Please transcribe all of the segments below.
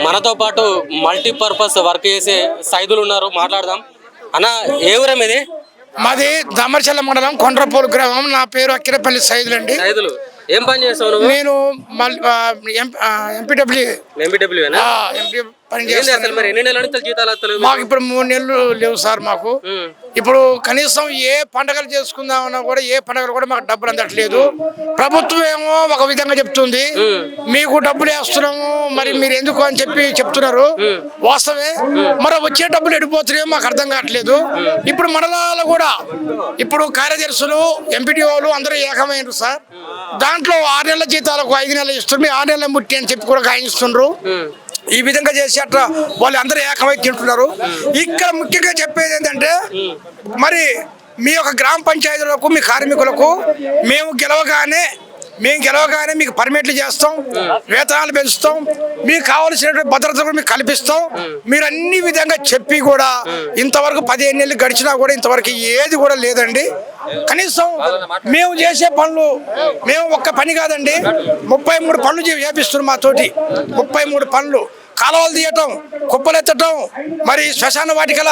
మనతో పాటు multipurpose work చేసే సైదులు ఉన్నారు, మాట్లాడదాం. అన్న, ఏ ఊరం ఇది? మాది దమర్చల్ల మండలం కొండ్రపూర్ గ్రామం. నా పేరు అక్కిరపల్లి సైదులు అండి. సైదులు ఏం పని చేస్తావు నువ్వు? నేను ఎంపీడబ్ల్యూ ఎంపీ పని చేస్తాను. మరి ఎన్ని నెలల నుంచి జీతాలు వస్తలేవు? మాకు ఇప్పుడు 3 నెలలు లేవు సార్. మాకు ఇప్పుడు కనీసం ఏ పండుగలు చేసుకుందామన్నా కూడా ఏ పండుగలు కూడా మాకు డబ్బులు అందట్లేదు. ప్రభుత్వం ఏమో ఒక విధంగా చెప్తుంది, మీకు డబ్బులు వేస్తున్నాము మరి మీరు ఎందుకు అని చెప్తున్నారు. వాస్తవే, మరి వచ్చే డబ్బులు ఎడిపోతున్నాయో మాకు అర్థం కావట్లేదు. ఇప్పుడు మండలాలు కూడా ఇప్పుడు కార్యదర్శులు ఎంపీడీఓలు అందరూ ఏకమైనరు సార్. దాంట్లో 6 నెలల జీతాలకు 5 నెలలు ఇస్తుంది, 6 నెలల ముట్టి అని చెప్పి కూడా గాయిస్తున్నారు. ఈ విధంగా చేసి అట్లా వాళ్ళు అందరూ ఏకమై తింటున్నారు. ఇక్కడ ముఖ్యంగా చెప్పేది ఏంటంటే, మరి మీ యొక్క గ్రామ పంచాయతీలకు మీ కార్మికులకు మేము గెలవగానే మీకు పర్మిట్లు చేస్తాం, వేతనాలు పెంచుతాం, మీకు కావాల్సినటువంటి భద్రత కూడా మీకు కల్పిస్తాం. మీరు అన్ని విధంగా చెప్పి కూడా ఇంతవరకు 15 నెలలు గడిచినా కూడా ఇంతవరకు ఏది కూడా లేదండి. కనీసం మేము చేసే పనులు మేము ఒక్క పని కాదండి, 33 పనులు చేపిస్తున్నాం మాతోటి. 33 పనులు, కాలువలు తీయటం, కుప్పలు ఎత్తటం, మరి శ్మశాన వాటికల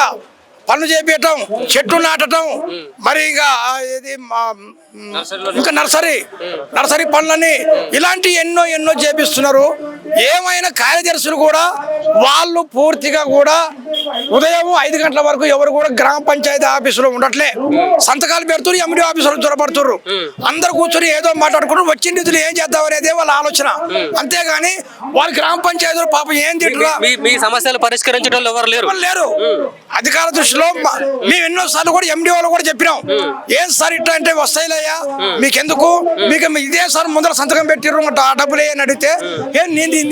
పనులు చేపించటం, చెట్లు నాటటం, మరి ఇంకా నర్సరీ పనులని ఇలాంటి ఎన్నో చేపిస్తున్నారు. ఏమైనా కార్యదర్శులు కూడా వాళ్ళు పూర్తిగా కూడా ఉదయం 5 గంటల వరకు ఎవరు కూడా గ్రామ పంచాయతీ ఆఫీసులో ఉండట్లే. సంతకాలు పెడుతున్నారు, ఎండి ఆఫీసులో దొరపడుతున్నారు. అందరు కూర్చొని ఏదో మాట్లాడుకుంటారు, వచ్చిన నిధులు ఏం చేద్దాం అనేదే వాళ్ళ ఆలోచన. అంతేగాని వాళ్ళ గ్రామ పంచాయతీలో పాపం ఏం తింటారా, మీ సమస్యలు పరిష్కరించడం ఎవరు లేరు. అధికార దృష్టిలో మేము ఎన్నోసార్లు కూడా ఎండి వాళ్ళు కూడా చెప్పినాం, ఏం సార్ ఇట్లా అంటే వస్తాయిలయ్యా మీకెందుకు, మీకు ఇదే సార్ ముందర సంతకం పెట్టిర్రు ఆ డబ్బులు అని అడిగితే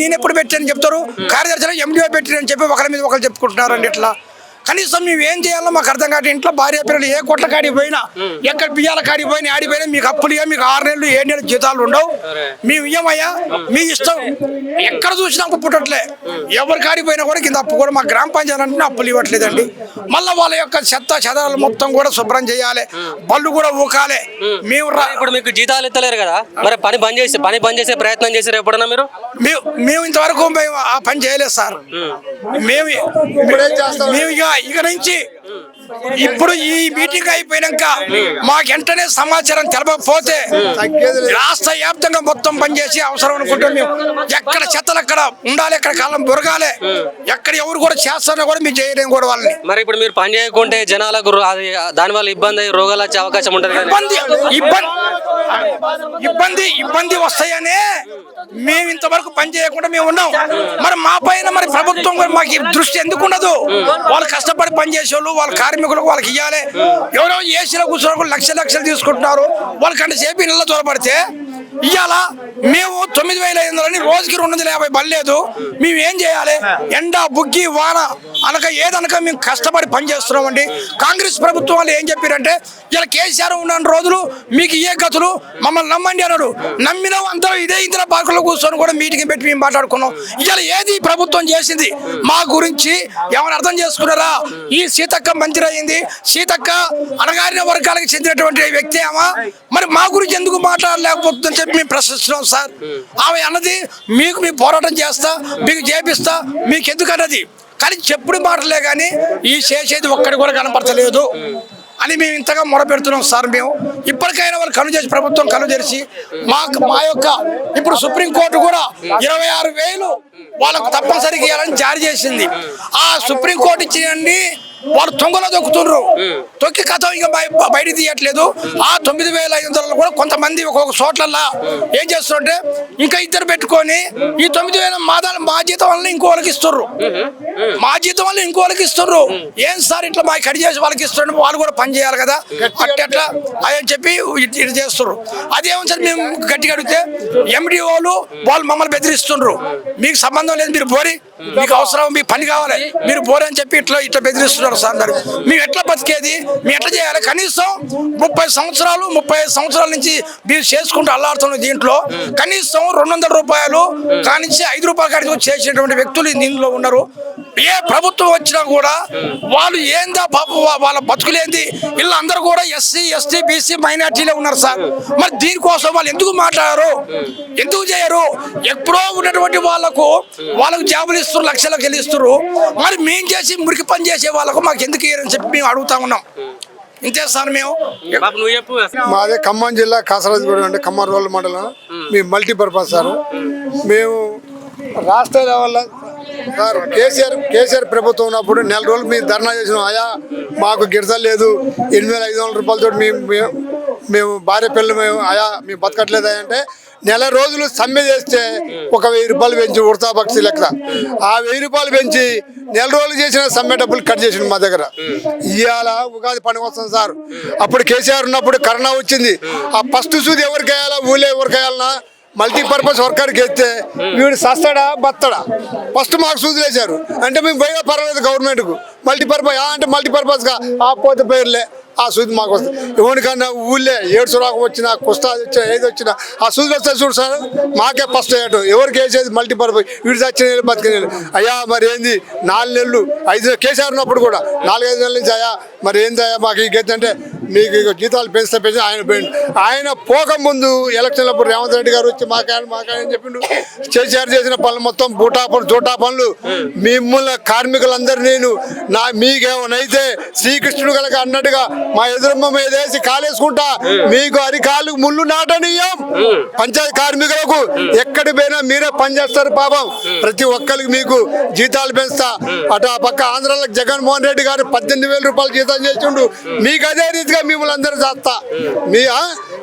నేను ఎప్పుడు పెట్టానని చెప్తారు. కార్యదర్శిలో ఎండిఓ పెట్టిరని చెప్పి ఒకరి మీద ఒకరు చెప్పుకుంటున్నారండి. ఇట్లా కనీసం మేము ఏం చేయాలో మాకు అర్థం కాదు. ఇంట్లో భార్య పిల్లలు ఏ కొట్ల కాడికి పోయినా, ఎక్కడ బియ్యాల కాడికి పోయినా, ఆడిపోయినా మీకు అప్పులు ఇవ్వ, మీకు 6 నెలలు 7 నెలలు జీతాలు ఉండవు, మేము ఇవ్వమయ్యా, మీ ఇష్టం. ఎక్కడ చూసినా అప్పు పుట్టట్లే, ఎవరి కాడికి పోయినా కూడా కింద అప్పు కూడా మా గ్రామ పంచాయతీ అంటే అప్పులు ఇవ్వట్లేదండి. మళ్ళీ వాళ్ళ యొక్క చెత్త చెదాలు మొత్తం కూడా శుభ్రం చేయాలి, బళ్ళు కూడా ఊకాలి. మేము ఇప్పుడు మీకు జీతాలు ఇస్తలేరు కదా, మరి పని బంద్ చేసే ప్రయత్నం చేశారు ఎప్పుడన్నా మీరు? మేము ఇంతవరకు ఆ పని చేయలేదు సార్. మేము ఇక నుంచి ఇప్పుడు ఈ మీటింగ్ అయిపోయినాక మాకు వెంటనే సమాచారం తెలపకపోతే రాష్ట్ర వ్యాప్తంగా మొత్తం పనిచేసి అవసరం అనుకుంటే మేము ఎక్కడ చెత్తలు అక్కడ ఉండాలి, ఎక్కడ కాలం బొరగాలి, ఎక్కడ ఎవరు కూడా చేస్తారో కూడా మేము చేయలేము కూడా వాళ్ళని. మరి ఇప్పుడు మీరు పని చేయకుంటే జనాలకు దానివల్ల ఇబ్బంది, రోగాలు వచ్చే అవకాశం ఉంటుంది. ఇబ్బంది వస్తాయనే మేము ఇంతవరకు పని చేయకుండా మేము ఉన్నాం. మరి మా పైన మరి ప్రభుత్వం మాకు దృష్టి ఎందుకు ఉండదు? వాళ్ళు కష్టపడి పని చేసేవాళ్ళు, వాళ్ళ కార్మికులకు వాళ్ళకి ఇవ్వాలి. ఎవరో ఏసీలో కూర్చోవడం లక్షలు తీసుకుంటున్నారు. వాళ్ళకంటే సేపు ఇళ్ళలో దూరపడితే ఇవాళ మేము 9,500 రోజుకి 250 బల్లేదు. మేము ఏం చేయాలి? ఎండ బుగ్గి వాన అనక ఏదనక మేము కష్టపడి పని చేస్తున్నామండి. కాంగ్రెస్ ప్రభుత్వం వాళ్ళు ఏం చెప్పారంటే, ఇలా కేసీఆర్ ఉన్న రోజులు మీకు ఏ గతులు, మమ్మల్ని నమ్మండి అన్నాడు. నమ్మినాం, అందరూ ఇదే ఇందిరా పార్కులో కూర్చొని కూడా మీటింగ్ పెట్టి మేము మాట్లాడుకున్నాం. ఇవాళ ఏది ప్రభుత్వం చేసింది మా గురించి ఏమైనా అర్థం చేసుకున్నారా? ఈ సీతక్క మంత్రి అయింది, సీతక్క అణగారిన వర్గాలకు చెందినటువంటి వ్యక్తి ఏమా, మరి మా గురించి ఎందుకు మాట్లాడలేకపోతుందని చెప్పి మేము ప్రశ్నిస్తున్నాం సార్. ఆమె అన్నది మీకు మీ పోరాటం చేస్తా, మీకు చేపిస్తా, మీకు ఎందుకు అన్నది. కానీ చెప్పుడు మాటలే కానీ ఈ చేసేది ఒక్కడి కూడా కనపడతలేదు అని మేము ఇంతగా మొరపెడుతున్నాం సార్. మేము ఇప్పటికైనా వాళ్ళు కళ్ళు చేసి, ప్రభుత్వం కళ్ళు తెరిచి మా యొక్క ఇప్పుడు సుప్రీంకోర్టు కూడా 26,000 వాళ్ళకు తప్పనిసరిగా ఇవ్వాలని జారీ చేసింది. ఆ సుప్రీంకోర్టు ఇచ్చినండి వాళ్ళు తొంగలో తొక్కుతుండ్రు, తొక్కి కథ ఇంకా బయట తీయట్లేదు. ఆ 9,500 కూడా కొంతమంది ఒక్కొక్క చోట్లల్లా ఏం చేస్తుంటే ఇంకా ఇద్దరు పెట్టుకొని ఈ 9,000 మా జీతం వల్ల ఇంకో వాళ్ళకి ఇస్తుర్రు, ఏం సార్ ఇట్లా మా కడి చేసి వాళ్ళకి ఇస్తుంటే వాళ్ళు కూడా పని చేయాలి కదా అట్లా అని చెప్పి ఇటు చేస్తుర్రు. అదేమో సార్ మేము గట్టిగా అడిగితే ఎండిఓలు వాళ్ళు మమ్మల్ని బెదిరిస్తుండ్రు. మీకు సంబంధం లేదు, మీరు బోరి, మీకు అవసరం, మీ పని కావాలి, మీరు బోరి అని చెప్పి ఇట్లా బెదిరిస్తున్నారు సార్. మేము ఎట్లా బతికేది, మేము ఎట్లా చేయాలి? కనీసం 30 సంవత్సరాలు 35 సంవత్సరాల నుంచి మీరు చేసుకుంటూ అల్లాడుతున్న దీంట్లో కనీసం 200 రూపాయలు కానించి 5 రూపాయల కాడికి చేసినటువంటి వ్యక్తులు ఇందులో ఉన్నారు. ఏ ప్రభుత్వం వచ్చినా కూడా వాళ్ళు ఏందా పాపం వాళ్ళ బతుకులేంది వీళ్ళందరూ కూడా ఎస్సీ ఎస్టీ బీసీ మైనార్టీలే ఉన్నారు సార్. మరి దీనికోసం వాళ్ళు ఎందుకు మాట్లాడారు, ఎందుకు చేయరు? ఎప్పుడో ఉన్నటువంటి వాళ్ళకు జాబులు ఇస్తారు, లక్షలకు వెళ్ళి ఇస్తారు. మరి మేము చేసి మురికి పని చేసే వాళ్ళకు మాకు ఎందుకు ఇయ్యరని చెప్పి మేము అడుగుతా ఉన్నాం. ఇంతే సార్ మేము. బాబు నువ్వు చెప్పు. మాదే ఖమ్మం జిల్లా కాసరాజగూడెం అంటే ఖమ్మం రోడ్ల మండలం. మీ మల్టీపర్పస్ సార్. మేము రాష్ట్ర లెవెల్లో సార్ కేసీఆర్ ప్రభుత్వం ఉన్నప్పుడు నెల రోజులు మేము ధర్నా చేసినాం. అయా మాకు గిడతలు లేదు, 8,500 రూపాయలతో మేము భార్య పిల్లలు మేము బతకట్లేదు అంటే నెల రోజులు సమ్మె చేస్తే ఒక 1,000 రూపాయలు పెంచి ఉడతా పక్షి లెక్క ఆ 1,000 రూపాయలు పెంచి నెల రోజులు చేసిన సమ్మె డబ్బులు కట్ చేసిండు మా దగ్గర. ఇవాళ ఉగాది పండుగ వస్తుంది సార్. అప్పుడు కేసీఆర్ ఉన్నప్పుడు కరోనా వచ్చింది. ఆ ఫస్ట్ సూది ఎవరికి వేయాలా, ఊళ్ళో ఎవరికి వేయాలన్నా మల్టీపర్పస్ వర్కర్కి వేస్తే వీడు సస్తాడా బత్తడా ఫస్ట్ మాకు సూదులు వేశారు. అంటే మేము పోయినా పర్వాలేదు గవర్నమెంట్కు మల్టీపర్పస్ అంటే మల్టీపర్పస్గా ఆ పోతే పేర్లే ఆ సూది మాకు వస్తుంది. ఎవరికన్నా ఊళ్ళే ఏడ్స్ రాక వచ్చినా కుస్తా వచ్చినా ఏది వచ్చినా ఆ సూదులు వస్తాయి చూడు సార్. మాకే ఫస్ట్ వేయటం ఎవరికి వేసేది మల్టీపర్పస్. వీడు చచ్చిన నెలలు బతికిన నెలలు. అయ్యా మరి ఏంది 4 నెలలు 5 నెలలు కేసీఆర్ ఉన్నప్పుడు కూడా 4-5 నెలల నుంచి అయ్యా మరి ఏందయ్యా మాకు ఈ గతి అంటే మీకు జీతాలు పెంచి ఆయన పోయిండు. ఆయన పోకముందు ఎలక్షన్లప్పుడు రేవంత్ రెడ్డి గారు వచ్చి మాకాయని చెప్పిండు. కేసీఆర్ చేసిన పనులు మొత్తం జూటా పనులు మిమ్మల్ని కార్మికులందరూ మీకేమనైతే శ్రీకృష్ణుడు కనుక అన్నట్టుగా మా ఎదురమ్మ మీద వేసి కాలేసుకుంటా మీకు అరికాలు ముళ్ళు నాటనీయం. పంచాయతీ కార్మికులకు ఎక్కడి పోయినా మీరే పనిచేస్తారు పాపం. ప్రతి ఒక్కరికి మీకు జీతాలు పెంచుతా. అటు ఆ పక్క ఆంధ్రాలో జగన్మోహన్ రెడ్డి గారు 18,000 రూపాయలు జీతం చేసిండు. మీకు అదే రీతిగా మిమ్మల్ని అందరూ చేస్తా.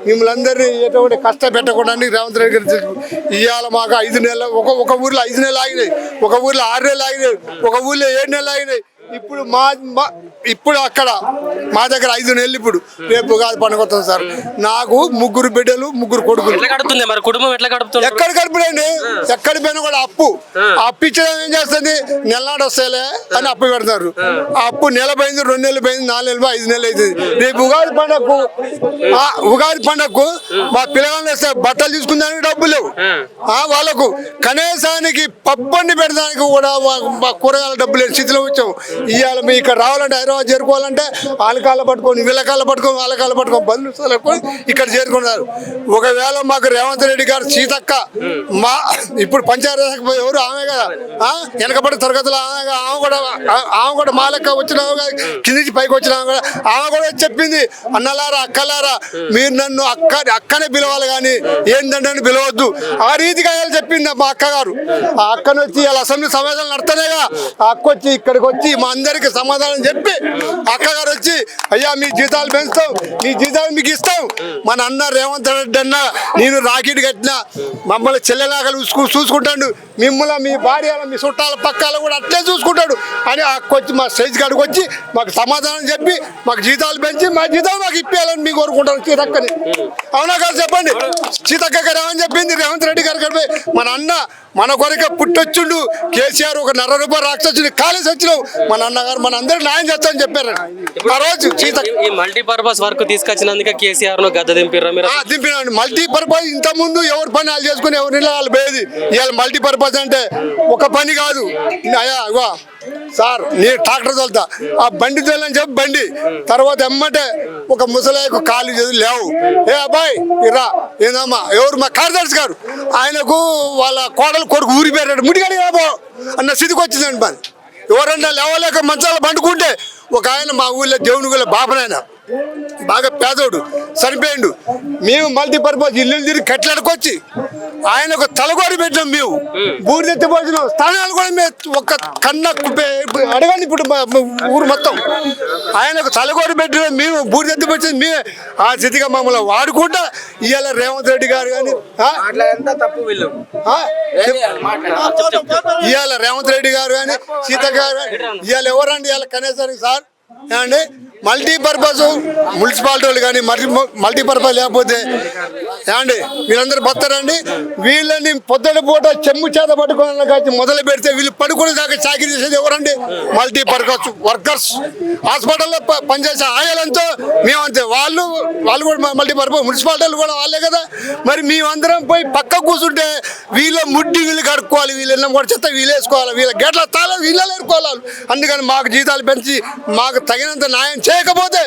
మిమ్మల్ని అందరినీ ఎటువంటి కష్టపెట్టకుండా రేవంత్ రెడ్డి గారు ఇవాళ మాకు 5 నెలలు ఒక ఊర్లో 5 నెలలు ఆగినాయి, ఒక ఊర్లో 6 నెలలు ఆగినాయి, ఒక ఊర్లో 7 నెలలు ఆగినాయి. ఇప్పుడు అక్కడ మా దగ్గర 5 నెలలు. ఇప్పుడు రేపు ఉగాది పండుగ వస్తుంది సార్. నాకు 3 బిడ్డలు 3 కొడుకులు. మరి కుటుంబం ఎట్లా గడుపుతుంది? ఎక్కడ గడిపినండి, ఎక్కడి పోయినా కూడా అప్పు ఇచ్చడం ఏం చేస్తుంది, నెలనాడు వస్తాయిలే అని అప్పు పెడతారు. ఆ అప్పు నెల పోయింది, 2 నెలలు పోయింది, 4 నెలలు 5 నెలలు అవుతుంది. రేపు ఉగాది పండుగకు మా పిల్లగాళ్ళు వస్తే బట్టలు తీసుకునేదానికి డబ్బులు లేవు. వాళ్ళకు కనీసానికి పప్పండి పెడడానికి కూడా మా కూరగాయల డబ్బులు లేని స్థితిలో వచ్చాము. ఇవాళ మీ ఇక్కడ రావాలంటే హైదరాబాద్ చేరుకోవాలంటే వాళ్ళ కాళ్ళ పట్టుకొని వీళ్ళ కాళ్ళ పట్టుకొని వాళ్ళ కాళ్ళ పట్టుకొని బంధువులు ఇక్కడ చేరుకున్నారు. ఒకవేళ మాకు రేవంత్ రెడ్డి గారు సీతక్క ఇప్పుడు పంచాయతీ ఎవరు ఆమె కదా వెనకబడి తరగతులు ఆమె కూడా మా లెక్క వచ్చిన కింద నుంచి పైకి వచ్చిన ఆమె కూడా చెప్పింది, అన్నలారా అక్కలారా మీరు నన్ను అక్కనే పిలవాలి కానీ ఏంటంటే పిలవద్దు. ఆ రీతిగా చెప్పింది మా అక్క గారు. ఆ అక్కను వచ్చి వాళ్ళ అసెంబ్లీ సమావేశాలు నడుతున్నాయిగా, ఆ అక్క వచ్చి ఇక్కడికి వచ్చి మా అందరికి సమాధానం చెప్పి అక్కగారు వచ్చి అయ్యా మీ జీతాలు పెంచుతాం, మీ జీతాలు మీకు ఇస్తాం. మన అన్న రేవంత్ రెడ్డి అన్న నేను రాకెట్ కట్టిన మమ్మల్ని చెల్లెలాగా చూసుకుంటాడు, మిమ్మల్ని మీ భార్య మీ చుట్టాల పక్కాలు కూడా అట్లే చూసుకుంటాడు అని అక్క వచ్చి మా సైజ్ కాడికి వచ్చి మాకు సమాధానం చెప్పి మాకు జీతాలు పెంచి మా జీతాలు మాకు ఇప్పేయాలని మీకు కోరుకుంటాను సీతక్కని. అవునా కాదు చెప్పండి? సీతక్క గారు ఏమని చెప్పింది రేవంత్ రెడ్డి గారు గడిపి మన అన్న మన కొరక పుట్టొచ్చుండు కేసీఆర్ ఒక 1.5 రూపాయలు రాక్షసుని కాలేసి వచ్చినావు మన అన్నగారు మన అందరికి న్యాయం చేస్తామని చెప్పారు ఆ రోజు. ఈ మల్టీపర్పస్ వర్క్ తీసుకొచ్చినందుక కేసీఆర్ గద్ద దింపినండి. మల్టీపర్పస్ ఇంత ముందు ఎవరి పని వాళ్ళు చేసుకుని ఎవరి వాళ్ళు పోయేది. ఇవాళ మల్టీపర్పస్ అంటే ఒక పని కాదు. అయ్యా సార్ నేను ట్రాక్టర్ తోలుతా, ఆ బండి తోలని చెప్పి బండి తర్వాత ఎమ్మటే ఒక ముసలాయకు కాలు చేతులు లేవు, ఏ అబ్బాయి ఇరా ఏందమ్మా ఎవరు మా కార్యదర్శి గారు ఆయనకు వాళ్ళ కోడలు కొడుకు ఊరి పేరాడు ముడిగాడి రాబో అన్న స్థితికి వచ్చిందండి. పని ఎవరన్నా లేవలేక మంచాలు పండుకుంటే ఒక ఆయన మా ఊళ్ళో దేవుని గుళ్ళ బాబనాయన బాగా పేదోడు చనిపోయిండు. మేము మల్టీపర్పస్ ఇల్లు తిరిగి కట్లడుకొచ్చి ఆయనకు తలగోరి పెట్టినాం. మేము బూడిదెత్తిపోతున్నాం స్థానాలు కూడా మేము ఒక కన్న అడగండి. ఇప్పుడు ఊరు మొత్తం ఆయనకు తలగోరి పెట్టినాం. మేము బూడిదెత్తిపోయి మేమే ఆ స్థితిగా మమ్మల్ని వాడుకుంటా ఇవాళ రేవంత్ రెడ్డి గారు కానీ ఇవాళ రేవంత్ రెడ్డి గారు కానీ సీత గారు ఇవాళ ఎవరండి ఇవాళ కనీసానికి సార్ ఏమండి మల్టీపర్పస్ మున్సిపాలిటీ వాళ్ళు కానీ మల్టీపర్పస్ లేకపోతే ఏమండి వీళ్ళందరూ బతారండి. వీళ్ళని పొద్దున పూట చెమ్ము చేత పట్టుకోవాలని కాచి మొదలు పెడితే వీళ్ళు పడుకునే దాకా చాకరీ చేసేది ఎవరండి? Multipurpose workers. హాస్పిటల్లో పనిచేసే ఆయాలంతో మేమంతే, వాళ్ళు కూడా మల్టీపర్పస్. మున్సిపాలిటీలు కూడా వాళ్ళే కదా. మరి మేమందరం పోయి పక్క కూర్చుంటే వీళ్ళ ముడ్డి వీళ్ళు కడుక్కోవాలి, వీళ్ళు ఎన్న కూడా చెత్త వీళ్ళు వేసుకోవాలి, వీళ్ళ గేట్ల తాళాలు వీళ్ళే ఏరుకోవాలి. అందుకని మాకు జీతాలు పెంచి మాకు తగినంత న్యాయం చేయకపోతే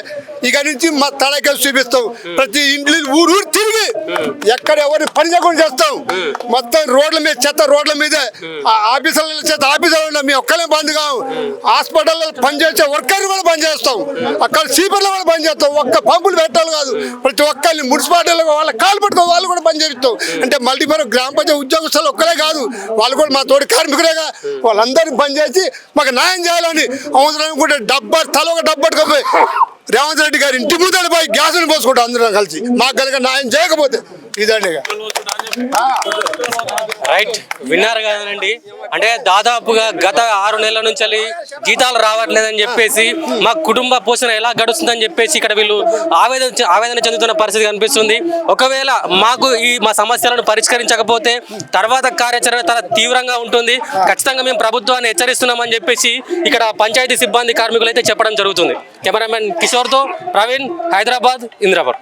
ఇక నుంచి మా తలకేసి చూపిస్తాం. ప్రతి ఇంట్లో ఊరు తిరిగి ఎక్కడ ఎవరిని పని చేయకుండా చేస్తాం. మొత్తం రోడ్ల మీద చెత్త రోడ్ల మీదే, ఆఫీసర్ల చేత ఆఫీసర్లు మేము ఒక్కలే బంద్ కావు. హాస్పిటల్లో పనిచేసే వర్కర్లు కూడా పని చేస్తాం, అక్కడ సీపర్లు కూడా పని చేస్తాం. ఒక్క పంపులు పెట్టాలి కాదు, ప్రతి ఒక్కరిని మున్సిపాలిటీలో వాళ్ళ కాలు పట్టుకో వాళ్ళు కూడా పని చేస్తాం. అంటే మల్టీపర్ గ్రామ పంచాయతీ ఉద్యోగస్తులు ఒక్కలే కాదు, వాళ్ళు కూడా మా తోటి కార్మికులేగా. వాళ్ళందరినీ పని చేసి మాకు న్యాయం చేయాలని అవసరం అనుకుంటే తల ఒక డబ్బు పట్టుకోపోయి రేవంత్ రెడ్డి గారి ఇంటి ముందర పోయి గ్యాసులు పోసుకుంటాం అందరం కలిసి. మాకు కనుక న్యాయం చేయకపోతే ఇదండి. రైట్, విన్నారు కదండి. అంటే దాదాపుగా గత 6 నెలల నుంచి జీతాలు రావట్లేదని చెప్పేసి మా కుటుంబ పోషణ ఎలా గడుస్తుందని చెప్పేసి ఇక్కడ వీళ్ళు ఆవేదన చెందుతున్న పరిస్థితి కనిపిస్తుంది. ఒకవేళ మాకు మా సమస్యలను పరిష్కరించకపోతే తర్వాత కార్యాచరణ చాలా తీవ్రంగా ఉంటుంది, ఖచ్చితంగా మేము ప్రభుత్వాన్ని హెచ్చరిస్తున్నామని చెప్పేసి ఇక్కడ పంచాయతీ సిబ్బంది కార్మికులు అయితే చెప్పడం జరుగుతుంది. కెమెరామెన్ కిషోర్తో ప్రవీణ్, హైదరాబాద్, ఇంద్రాబాద్.